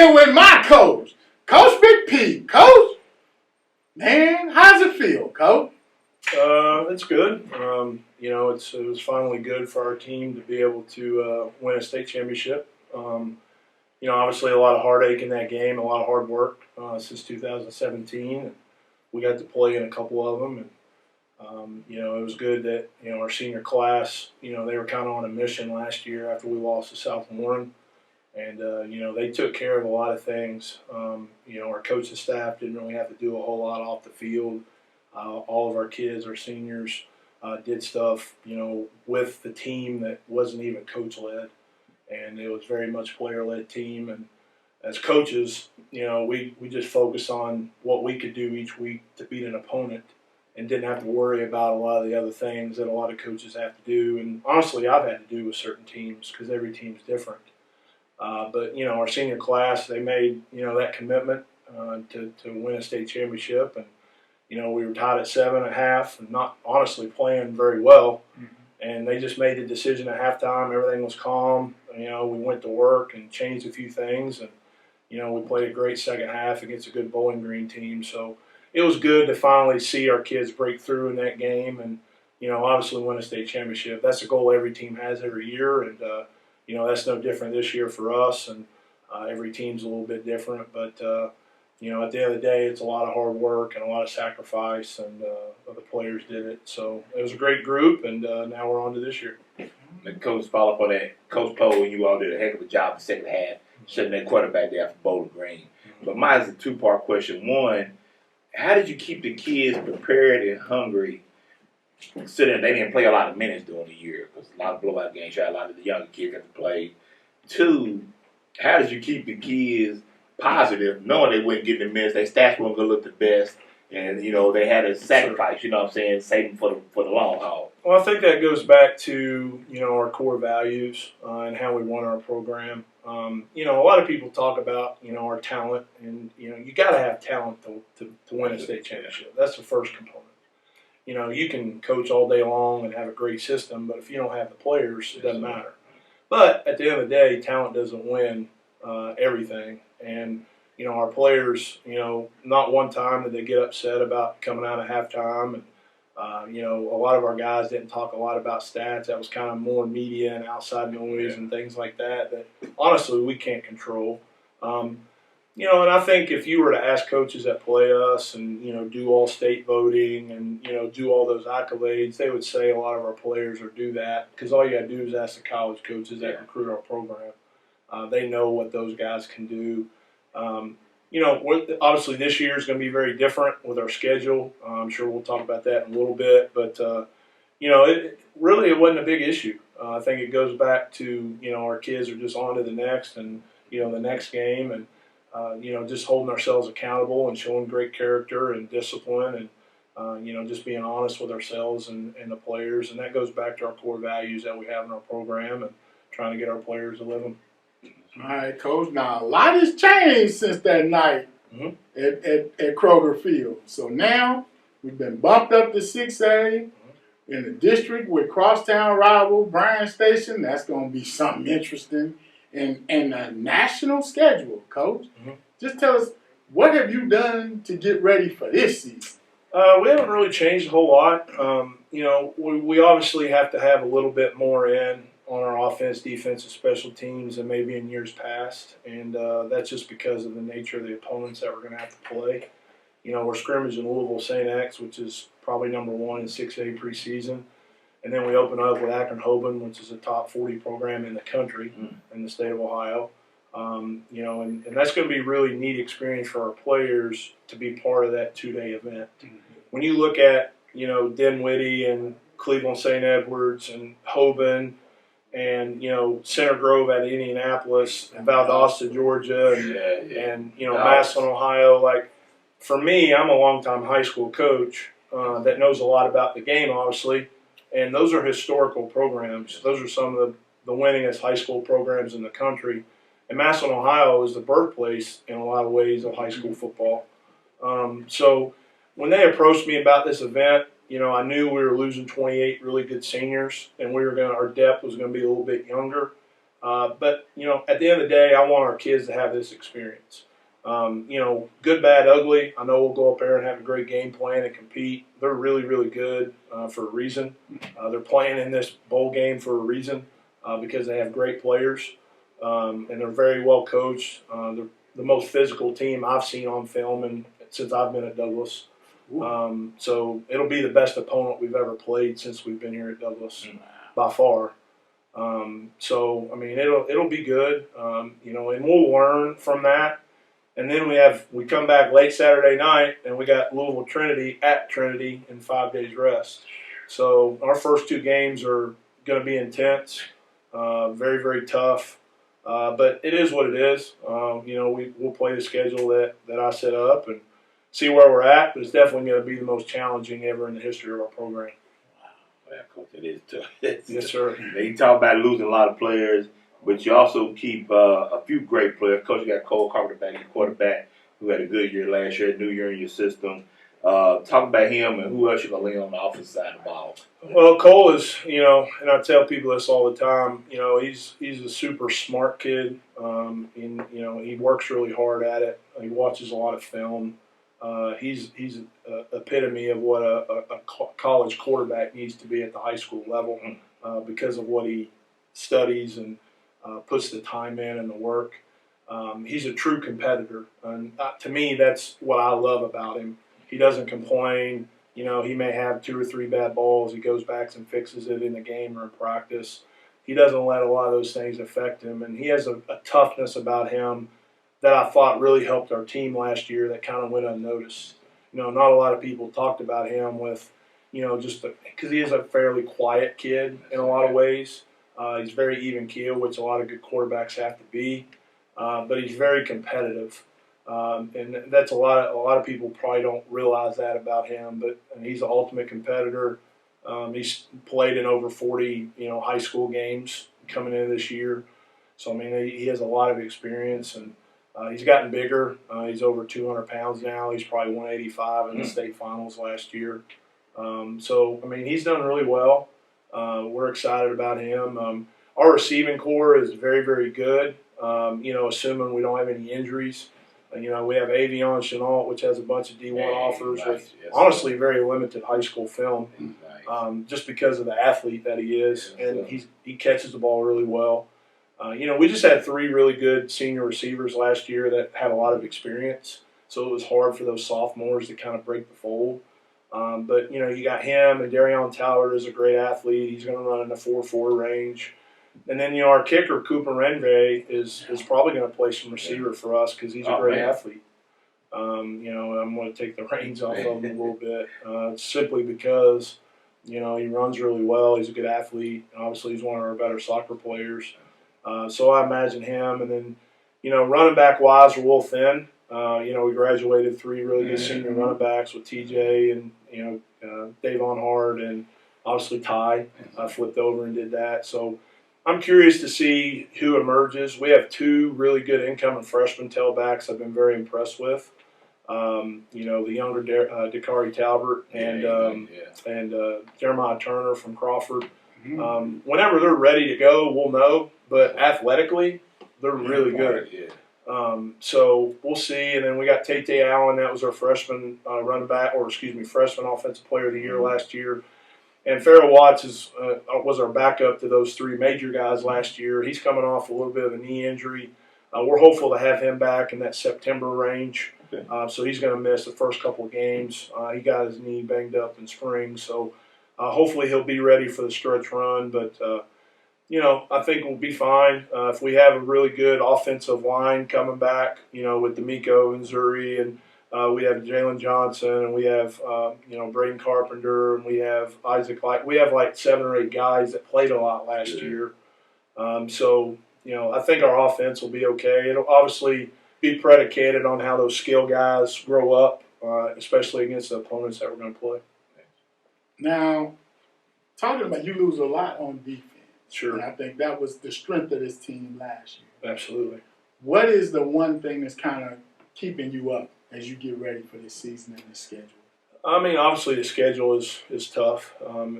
here with my coach, Coach McPeek. Coach, man, how's it feel, Coach? It's good. It was finally good for our team to be able to win a state championship. Obviously a lot of heartache in that game, a lot of hard work since 2017. And we got to play in a couple of them, and it was good that our senior class, they were kind of on a mission last year after we lost to South Warren, and they took care of a lot of things. Our coaching staff didn't really have to do a whole lot off the field. All of our kids, our seniors, did stuff, with the team that wasn't even coach-led, and it was very much player-led team. And as coaches, we just focused on what we could do each week to beat an opponent and didn't have to worry about a lot of the other things that a lot of coaches have to do. And honestly, I've had to do with certain teams because every team's different. But our senior class, they made, that commitment to win a state championship. And we were tied at 7 at half and not honestly playing very well. Mm-hmm. And they just made the decision at halftime. Everything was calm. We went to work and changed a few things. And, we played a great second half against a good Bowling Green team. So it was good to finally see our kids break through in that game and, obviously win a state championship. That's a goal every team has every year. And, that's no different this year for us. And every team's a little bit different. But, at the end of the day, it's a lot of hard work and a lot of sacrifice, and the players did it. So it was a great group, and now we're on to this year. And Coach, follow up on that. Coach Poe, you all did a heck of a job in the second half, shutting that quarterback there for Bowling Green. Mm-hmm. But mine is a two-part question. One, how did you keep the kids prepared and hungry, considering they didn't play a lot of minutes during the year because a lot of blowout games, a lot of the younger kids got to play. Two, how did you keep the kids positive, knowing they wouldn't get the minutes, their stats weren't going to look the best, and, they had to sacrifice, saving for the long haul? Well, I think that goes back to, our core values and how we run our program. A lot of people talk about, our talent, and, you got to have talent to win a state championship. That's the first component. You can coach all day long and have a great system, but if you don't have the players, it doesn't matter. But at the end of the day, talent doesn't win everything. And, our players, not one time did they get upset about coming out of halftime. And, a lot of our guys didn't talk a lot about stats. That was kind of more media and outside noise and things like that honestly we can't control. And I think if you were to ask coaches that play us and, do all state voting and, do all those accolades, they would say a lot of our players are do that because all you got to do is ask the college coaches that recruit our program. They know what those guys can do. Obviously this year is going to be very different with our schedule. I'm sure we'll talk about that in a little bit. But, it wasn't a big issue. I think it goes back to, our kids are just on to the next and, the next game and, just holding ourselves accountable and showing great character and discipline and, just being honest with ourselves and the players. And that goes back to our core values that we have in our program and trying to get our players to live them. All right, Coach. Now, a lot has changed since that night at Kroger Field. So now we've been bumped up to 6A in the district with crosstown rival Bryan Station. That's going to be something interesting. And a national schedule, Coach. Mm-hmm. Just tell us, what have you done to get ready for this season? We haven't really changed a whole lot. We obviously have to have a little bit more in on our offense, defense, and special teams than maybe in years past. And that's just because of the nature of the opponents that we're going to have to play. We're scrimmaging Louisville St. X, which is probably number 1 in 6A preseason. And then we open up with Akron-Hoban, which is a top 40 program in the country, in the state of Ohio. And that's going to be a really neat experience for our players to be part of that 2-day event. Mm-hmm. When you look at, Dinwiddie and Cleveland St. Edwards and Hoban and, Center Grove at Indianapolis and Valdosta, Georgia and Massillon, Ohio, like, for me, I'm a longtime high school coach that knows a lot about the game, obviously. And those are historical programs. Those are some of the winningest high school programs in the country. And Massillon, Ohio is the birthplace in a lot of ways of high school football. So when they approached me about this event, I knew we were losing 28 really good seniors, and our depth was going to be a little bit younger. But, at the end of the day, I want our kids to have this experience. Good, bad, ugly. I know we'll go up there and have a great game plan and compete. They're really, really good for a reason. They're playing in this bowl game for a reason because they have great players and they're very well coached. They're the most physical team I've seen on film and since I've been at Douglas. So it'll be the best opponent we've ever played since we've been here at Douglas by far. It'll be good, and we'll learn from that. And then we come back late Saturday night, and we got Louisville Trinity at Trinity in 5 days rest. So our first 2 games are going to be intense, very, very tough. But it is what it is. We'll play the schedule that I set up and see where we're at. But it's definitely going to be the most challenging ever in the history of our program. Well, Coach, it is tough. Yes, sir. You talk about losing a lot of players, but you also keep a few great players. Coach, you got Cole Carpenter back, your quarterback, who had a good year last year, new year in your system. Talk about him and who else you're going to lean on the offensive side of the ball. Well, Cole is, and I tell people this all the time, he's a super smart kid. He works really hard at it. He watches a lot of film. He's an epitome of what a college quarterback needs to be at the high school level because of what he studies and puts the time in and the work. He's a true competitor. And to me, that's what I love about him. He doesn't complain. He may have 2 or 3 bad balls. He goes back and fixes it in the game or in practice. He doesn't let a lot of those things affect him. And he has a toughness about him that I thought really helped our team last year that kind of went unnoticed. Not a lot of people talked about him with, because he is a fairly quiet kid in a lot of ways. He's very even keel, which a lot of good quarterbacks have to be. But he's very competitive. And that's a lot of people probably don't realize that about him, but he's an ultimate competitor. He's played in over 40, high school games coming into this year. So, he has a lot of experience, and he's gotten bigger. He's over 200 pounds now. He's probably 185 in the state finals last year. He's done really well. We're excited about him. Our receiving core is very, very good, assuming we don't have any injuries. We have Avion Chenault, which has a bunch of D1 offers with honestly very limited high school film, just because of the athlete that he is, and he catches the ball really well. We just had 3 really good senior receivers last year that had a lot of experience, so it was hard for those sophomores to kind of break the fold. But you got him, and Darion Tallard is a great athlete. He's going to run in the 4.4 range. And then, our kicker, Cooper Renvey, is probably going to play some receiver for us because he's a great athlete. I'm going to take the reins off of him a little bit simply because, he runs really well. He's a good athlete. Obviously, he's one of our better soccer players. So I imagine him. And then, running back-wise, we're a little thin. We graduated 3 really good senior running backs with TJ and, Davon Hart and obviously Ty flipped over and did that. So I'm curious to see who emerges. We have 2 really good incoming freshman tailbacks I've been very impressed with. The younger Dakari Talbert and Jeremiah Turner from Crawford. Whenever they're ready to go, we'll know. But athletically, they're really good. So we'll see. And then we got Tate Allen. That was our freshman freshman offensive player of the year last year. And Farrell Watts was our backup to those 3 major guys last year. He's coming off a little bit of a knee injury. We're hopeful to have him back in that September range. So he's going to miss the first couple of games. He got his knee banged up in spring. So hopefully he'll be ready for the stretch run. But, I think we'll be fine. If we have a really good offensive line coming back, with D'Amico and Zuri and we have Jalen Johnson, and we have Braden Carpenter, and we have Isaac Light. We have like 7 or 8 guys that played a lot last year. I think our offense will be okay. It'll obviously be predicated on how those skill guys grow up, especially against the opponents that we're going to play. Now, talking about you lose a lot on defense. Sure. And I think that was the strength of this team last year. Absolutely. What is the one thing that's kind of keeping you up as you get ready for this season and the schedule? I mean, obviously the schedule is tough,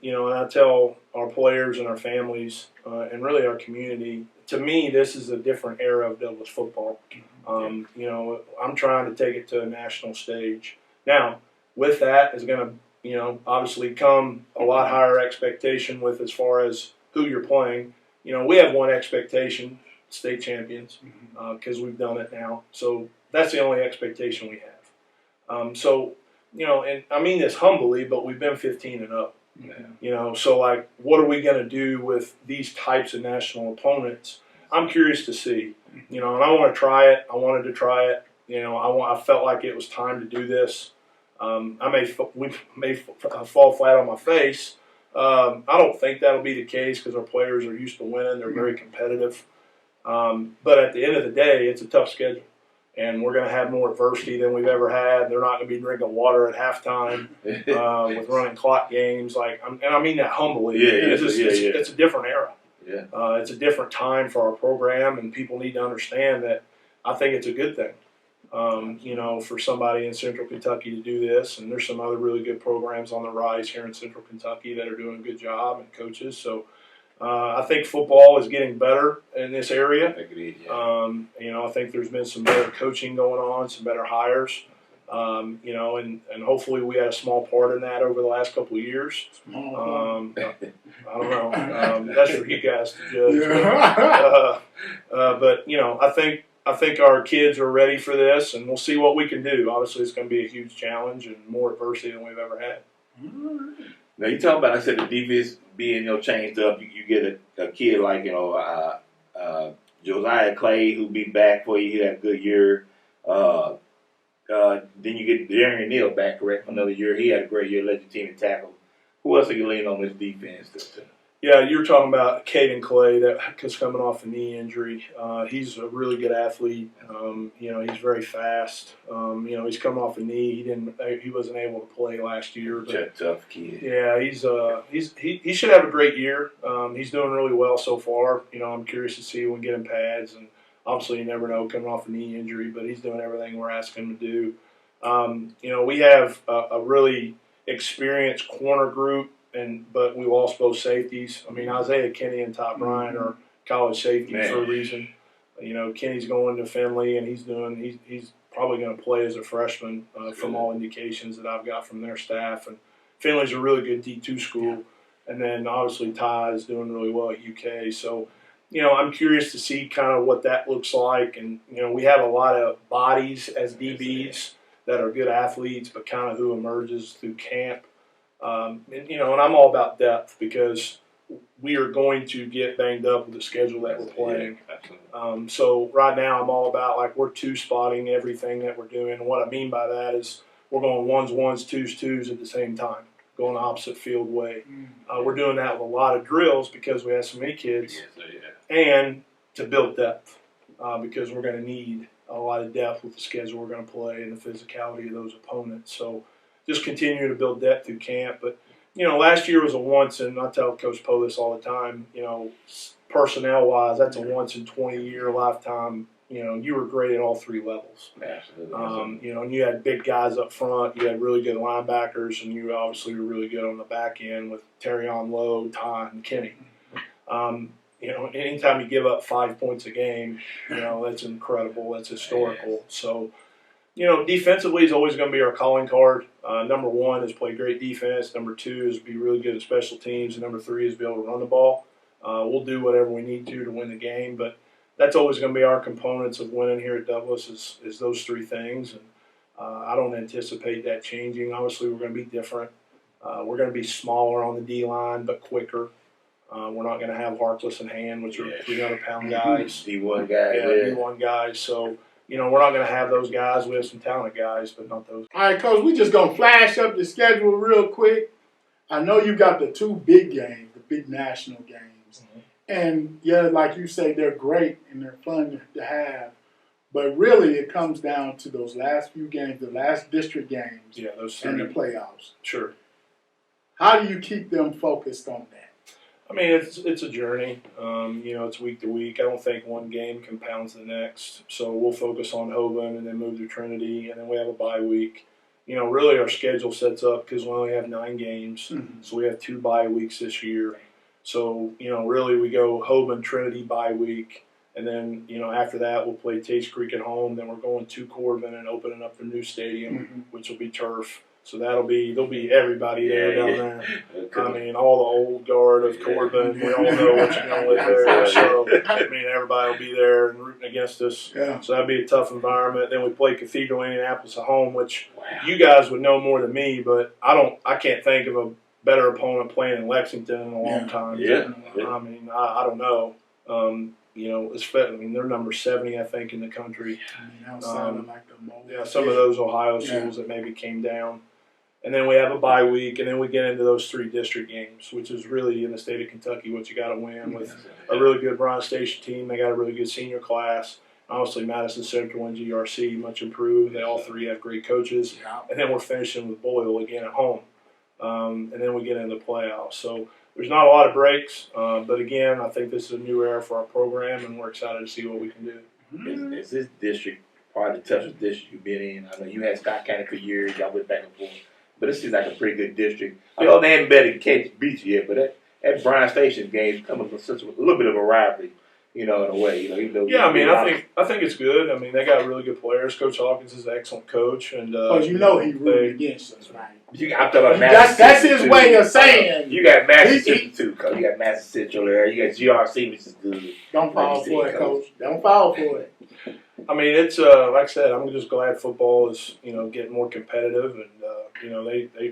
you know, and I tell our players and our families and really our community, to me, this is a different era of Douglas football. You know, I'm trying to take it to a national stage. Now, with that is going to, you know, obviously come a lot higher expectation with as far as who you're playing. You know, we have one expectation, state champions, because we've done it now. So that's the only expectation we have. So, you know, and I mean this humbly, but we've been 15-0. Yeah. You know, so like, what are we going to do with these types of national opponents? I'm curious to see. You know, and I want to try it. I wanted to try it. You know, I felt like it was time to do this. We may fall flat on my face. I don't think that'll be the case because our players are used to winning. They're very competitive. But at the end of the day, it's a tough schedule. And we're going to have more adversity than we've ever had. They're not going to be drinking water at halftime with running clock games. And I mean that humbly. It's a different era. Yeah. It's a different time for our program, and people need to understand that I think it's a good thing, you know, for somebody in Central Kentucky to do this. And there's some other really good programs on the rise here in Central Kentucky that are doing a good job and coaches. So I think football is getting better in this area. I think it is, yeah. You know, I think there's been some better coaching going on, some better hires. You know, and hopefully we had a small part in that over the last couple of years. I don't know. That's for you guys to judge. But you know, I think our kids are ready for this, and we'll see what we can do. Obviously, it's going to be a huge challenge and more adversity than we've ever had. Now you talk about, I said, the defense being, you know, changed up. You get a kid like, you know, Josiah Clay, who be back for you. He had a good year. Then you get Darian Neal back, correct, for another year. He had a great year, led your team in tackle. Who else are you leaning on this defense? Yeah, you're talking about Caden Clay that's coming off a knee injury. He's a really good athlete. You know, he's very fast. You know, he's coming off a knee. He wasn't able to play last year. But, tough kid. Yeah, he should have a great year. He's doing really well so far. You know, I'm curious to see when we get him pads, and obviously you never know coming off a knee injury, but he's doing everything we're asking him to do. You know, we have a really experienced corner group. But we lost both safeties. I mean, Isaiah Kenny and Todd Bryant are college safeties for a reason. You know, Kenny's going to Finley, and he's probably going to play as a freshman from all indications that I've got from their staff. And Finley's a really good D2 school. And then obviously Ty is doing really well at UK. So, you know, I'm curious to see kind of what that looks like. And, you know, we have a lot of bodies as DBs that are good athletes, but kind of who emerges through camp. And, you know, and I'm all about depth because we are going to get banged up with the schedule that we're playing. So right now I'm all about, like, we're two-spotting everything that we're doing. And what I mean by that is we're going ones, twos at the same time, going the opposite field way. We're doing that with a lot of drills because we have so many kids, and to build depth because we're going to need a lot of depth with the schedule we're going to play and the physicality of those opponents. So just continue to build depth through camp. But, you know, last year was a once, and I tell Coach Poe this all the time, you know, personnel-wise, that's a once-in-20-year lifetime. You know, you were great at all three levels. Absolutely. You know, and you had big guys up front. You had really good linebackers, and you obviously were really good on the back end with Terrion Lowe, Ty, and Kenny. You know, anytime you give up 5 points a game, you know, that's incredible. That's historical. So, you know, defensively is always going to be our calling card. Number one is play great defense. Number two is be really good at special teams. And number three is be able to run the ball. We'll do whatever we need to win the game. But that's always going to be our components of winning here at Douglas is those three things. And I don't anticipate that changing. Obviously, we're going to be different. We're going to be smaller on the D-line but quicker. We're not going to have Harkless and Hand, which are 300-pound guys. D1 guys. Yeah, D1 guys. So, you know, we're not going to have those guys. We have some talented guys, but not those. All right, Coach, we just going to flash up the schedule real quick. I know you got the two big games, the big national games. And, yeah, like you say, they're great and they're fun to have. But really it comes down to those last few games, the last district games, those and the three. playoffs. Sure. How do you keep them focused on that? I mean, it's a journey. You know, it's week to week. I don't think one game compounds the next. So we'll focus on Hoban and then move to Trinity, and then we have a bye week. really our schedule sets up because we only have 9 games, so we have 2 bye weeks this year. So, really we go Hoban Trinity bye week, and then, after that we'll play Taste Creek at home. Then we're going to Corbin and opening up the new stadium, which will be turf. So there'll be everybody there down there. I mean, all the old guard of Corbin. We all know what you're going with there. So, everybody will be there and rooting against us. Yeah. So that'd be a tough environment. Then we play Cathedral Indianapolis at home, which you guys would know more than me, but I can't think of a better opponent playing in Lexington in a long time. Yeah. I don't know. They're number 70, I think, in the country. Outside of like the Mobile. Some of those Ohio schools that maybe came down. And then we have a bye week, and then we get into those 3 district games, which is really in the state of Kentucky what you got to win with a really good Bronze Station team. They got a really good senior class. Obviously, Madison Central and GRC much improved. They all 3 have great coaches. And then we're finishing with Boyle again at home. And then we get into the playoffs. So there's not a lot of breaks, but again, I think this is a new era for our program, and we're excited to see what we can do. Is this district probably the toughest district you've been in? I know you had Scott County for years. Y'all went back and forth. But this seems like a pretty good district. I know they haven't been to beat you yet, but that Bryan Station game coming with such a little bit of a rivalry, in a way. Even though I think it's good. They got really good players. Coach Hawkins is an excellent coach, and he rooted against us, right? I'm talking about that's his way of saying. You got Madison Central too, Coach. You got Madison Central there. You got GRC, which is good. Don't fall for it, Coach. Don't fall for it. It's like I said, I'm just glad football is getting more competitive, and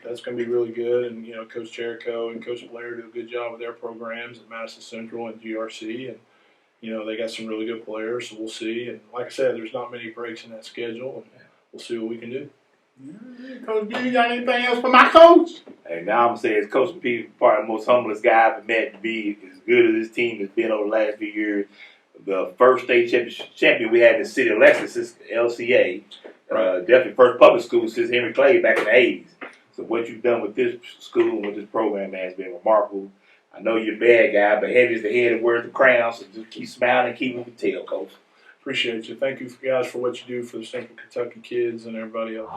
that's going to be really good. And Coach Jericho and Coach Blair do a good job with their programs at Madison Central and GRC, and they got some really good players. So we'll see. And like I said, there's not many breaks in that schedule, and we'll see what we can do. Coach B, you got anything else for my coach? Hey, now I'm going to say, as Coach McPeek, probably the most humblest guy I've ever met to be as good as this team has been over the last few years. The first state champion we had in the city of Lexington, LCA. Definitely first public school since Henry Clay back in the 80s. So what you've done with this school and with this program has been remarkable. I know you're a bad guy, but heavy is the head and wears the crown, so just keep smiling and keep moving tail, Coach. Appreciate you. Thank you guys for what you do for the Central Kentucky kids and everybody else.